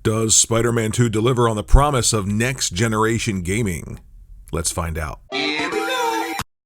Does Spider-Man 2 deliver on the promise of next-generation gaming? Let's find out.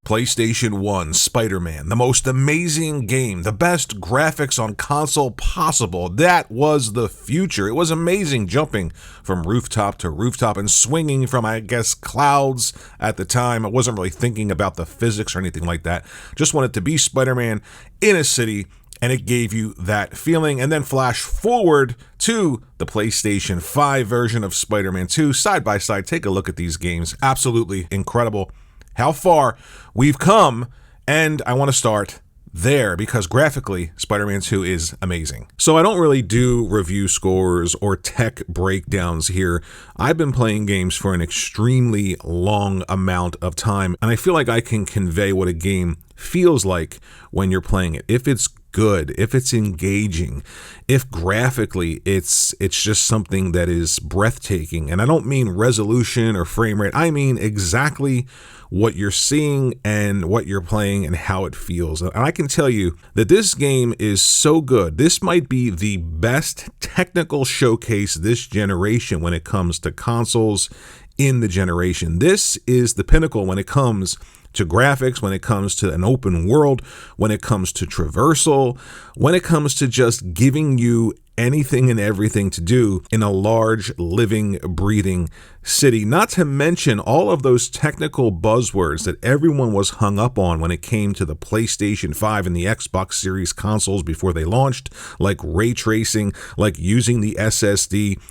PlayStation 1 Spider-Man, the most amazing game, the best graphics on console possible. That was the future. It was amazing, jumping from rooftop to rooftop and swinging from, I guess, clouds at the time. I wasn't really thinking about the physics or anything like that. Just wanted to be Spider-Man in a city, and it gave you that feeling. And then flash forward to the PlayStation 5 version of Spider-Man 2, side by side. Take a look at these games. Absolutely incredible. How far we've come, and I want to start there because graphically, Spider-Man 2 is amazing. So I don't really do review scores or tech breakdowns here. I've been playing games for an extremely long amount of time, and I feel like I can convey what a game feels like when you're playing it. If it's good, if it's engaging, if graphically it's just something that is breathtaking. And I don't mean resolution or frame rate. I mean exactly what you're seeing and what you're playing and how it feels. And I can tell you that this game is so good. This might be the best technical showcase this generation when it comes to consoles in the generation. This is the pinnacle when it comes to graphics, when it comes to an open world, when it comes to traversal, when it comes to just giving you anything and everything to do in a large, living, breathing city. Not to mention all of those technical buzzwords that everyone was hung up on when it came to the PlayStation 5 and the Xbox Series consoles before they launched, like ray tracing, like using the SSD.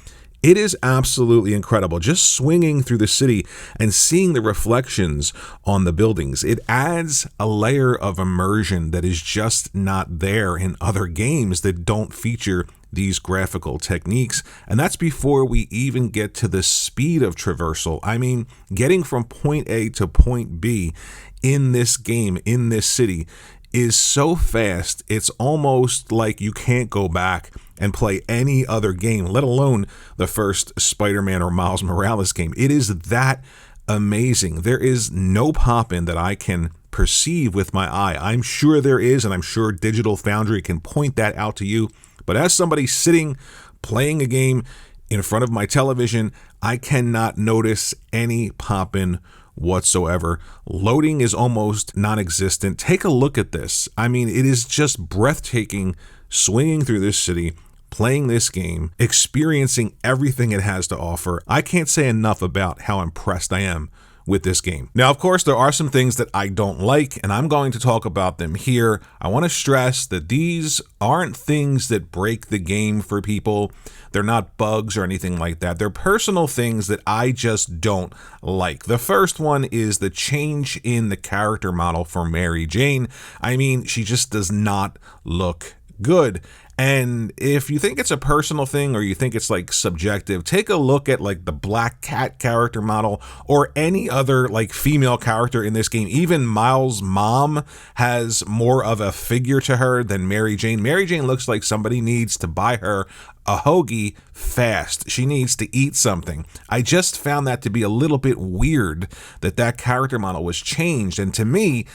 It is absolutely incredible. Just swinging through the city and seeing the reflections on the buildings. It adds a layer of immersion that is just not there in other games that don't feature these graphical techniques. And that's before we even get to the speed of traversal. I mean, getting from point A to point B in this game, in this city, is so fast, it's almost like you can't go back and play any other game, let alone the first Spider-Man or Miles Morales game. It is that amazing. There is no pop-in that I can perceive with my eye. I'm sure there is, and I'm sure Digital Foundry can point that out to you. But as somebody sitting, playing a game in front of my television, I cannot notice any pop-in whatsoever. Loading is almost non-existent. Take a look at this. I mean, it is just breathtaking swinging through this city, playing this game, experiencing everything it has to offer. I can't say enough about how impressed I am with this game. Now, of course, there are some things that I don't like, and I'm going to talk about them here. I want to stress that these aren't things that break the game for people. They're not bugs or anything like that. They're personal things that I just don't like. The first one is the change in the character model for Mary Jane. I mean, she just does not look good. And if you think it's a personal thing or you think it's like subjective, take a look at like the Black Cat character model or any other like female character in this game. Even Miles' mom has more of a figure to her than Mary Jane. Mary Jane looks like somebody needs to buy her a hoagie fast. She needs to eat something. I just found that to be a little bit weird that that character model was changed. And to me,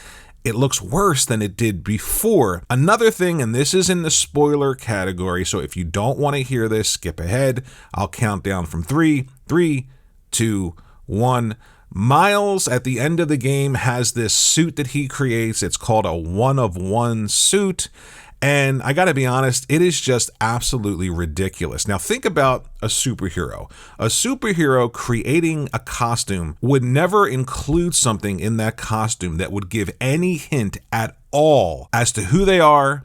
it looks worse than it did before. Another thing, and this is in the spoiler category, so if you don't want to hear this, skip ahead. I'll count down from 3, 2, 1. Miles, at the end of the game, has this suit that he creates. It's called a one-of-one suit. And I gotta be honest, it is just absolutely ridiculous. Now think about a superhero. A superhero creating a costume would never include something in that costume that would give any hint at all as to who they are,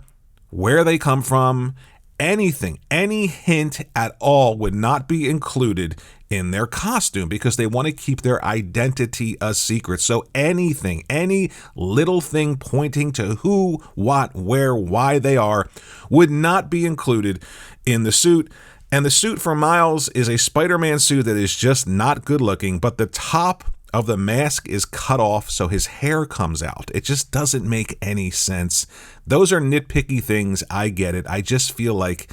where they come from, anything. Any hint at all would not be included in their costume because they want to keep their identity a secret. So anything, any little thing pointing to who, what, where, why they are would not be included in the suit. And the suit for Miles is a Spider-Man suit that is just not good looking, but the top of the mask is cut off so his hair comes out. It just doesn't make any sense. Those are nitpicky things. I get it. I just feel like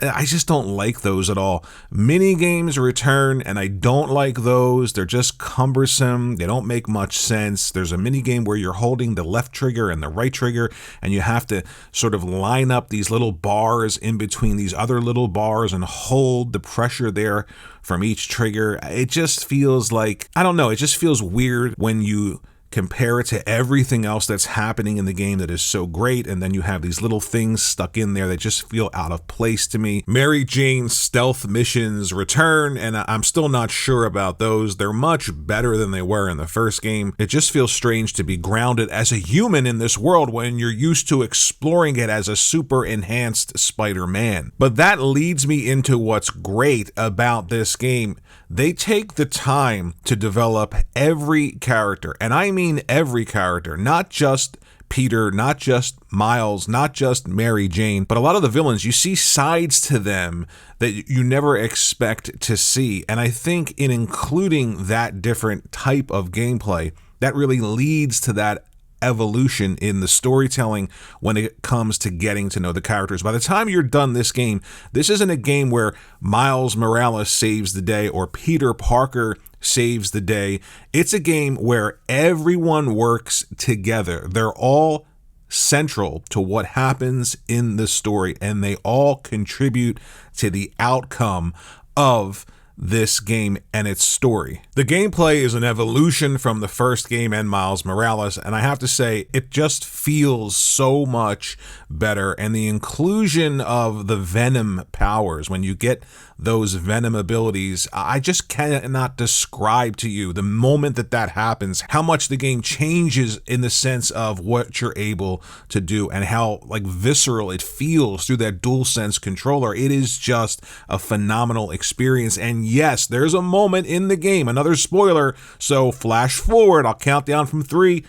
I just don't like those at all. Mini games return, and I don't like those. They're just cumbersome. They don't make much sense. There's a mini game where you're holding the left trigger and the right trigger, and you have to sort of line up these little bars in between these other little bars and hold the pressure there from each trigger. It just feels like, I don't know, it just feels weird when you compare it to everything else that's happening in the game that is so great, and then you have these little things stuck in there that just feel out of place to me. Mary Jane's stealth missions return, and I'm still not sure about those. They're much better than they were in the first game. It just feels strange to be grounded as a human in this world when you're used to exploring it as a super enhanced Spider-Man. But that leads me into what's great about this game. They take the time to develop every character, and I mean every character, not just Peter, not just Miles, not just Mary Jane, but a lot of the villains, you see sides to them that you never expect to see. And I think in including that different type of gameplay, that really leads to that evolution in the storytelling when it comes to getting to know the characters. By the time you're done this game, this isn't a game where Miles Morales saves the day or Peter Parker saves the day. It's a game where everyone works together. They're all central to what happens in the story, and they all contribute to the outcome of this game and its story. The gameplay is an evolution from the first game and Miles Morales, and I have to say, it just feels so much better. And the inclusion of the Venom powers, when you get those Venom abilities, I just cannot describe to you the moment that that happens, how much the game changes in the sense of what you're able to do and how like visceral it feels through that DualSense controller. It is just a phenomenal experience. And yes, there's a moment in the game, another spoiler, so flash forward, I'll count down from 3,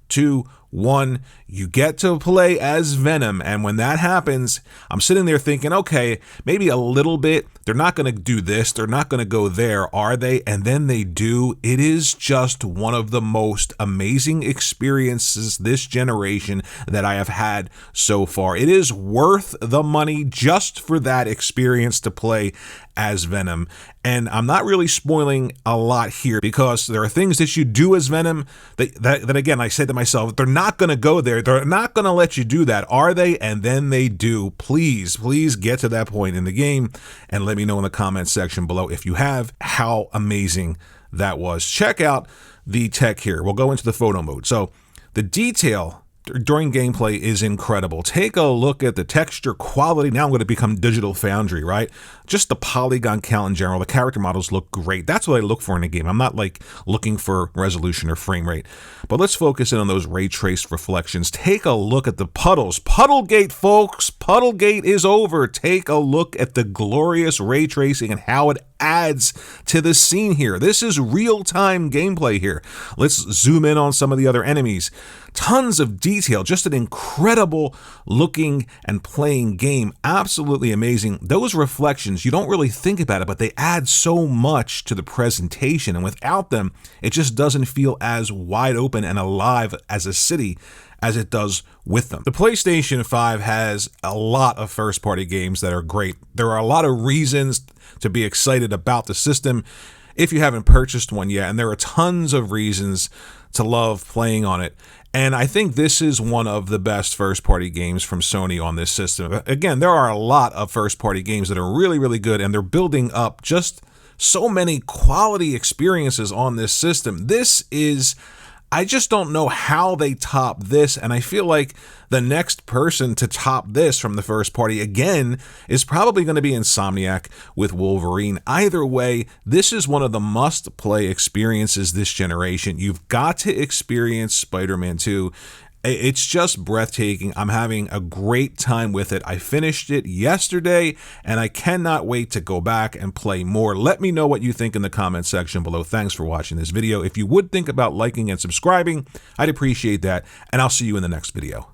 2, 1, you get to play as Venom, and when that happens, I'm sitting there thinking, okay, maybe a little bit, they're not going to do this, they're not going to go there, are they? And then they do. It is just one of the most amazing experiences this generation that I have had so far. It is worth the money just for that experience to play as Venom. And I'm not really spoiling a lot here because there are things that you do as Venom that again, I said to myself, they're not going to go there. They're not going to let you do that, are they? And then they do. Please get to that point in the game and let me know in the comments section below if you have, how amazing that was. Check out the tech here. We'll go into the photo mode. So the detail during gameplay is incredible. Take a look at the texture quality. Now I'm going to become Digital Foundry, right? Just the polygon count in general. The character models look great. That's what I look for in a game. I'm not like looking for resolution or frame rate. But let's focus in on those ray traced reflections. Take a look at the puddles. Puddlegate, folks. Puddlegate is over. Take a look at the glorious ray tracing and how it adds to the scene here. This is real-time gameplay here. Let's zoom in on some of the other enemies. Tons of detail, just an incredible looking and playing game. Absolutely amazing. Those reflections, you don't really think about it, but they add so much to the presentation, and without them, it just doesn't feel as wide open and alive as a city as it does with them. The PlayStation 5 has a lot of first-party games that are great. There are a lot of reasons to be excited about the system if you haven't purchased one yet, and there are tons of reasons to love playing on it. And I think this is one of the best first-party games from Sony on this system. Again, there are a lot of first-party games that are really, really good, and they're building up just so many quality experiences on this system. This is, I just don't know how they top this, and I feel like the next person to top this from the first party again is probably going to be Insomniac with Wolverine. Either way, this is one of the must-play experiences this generation. You've got to experience Spider-Man 2. It's just breathtaking. I'm having a great time with it. I finished it yesterday, and I cannot wait to go back and play more. Let me know what you think in the comment section below. Thanks for watching this video. If you would think about liking and subscribing, I'd appreciate that, and I'll see you in the next video.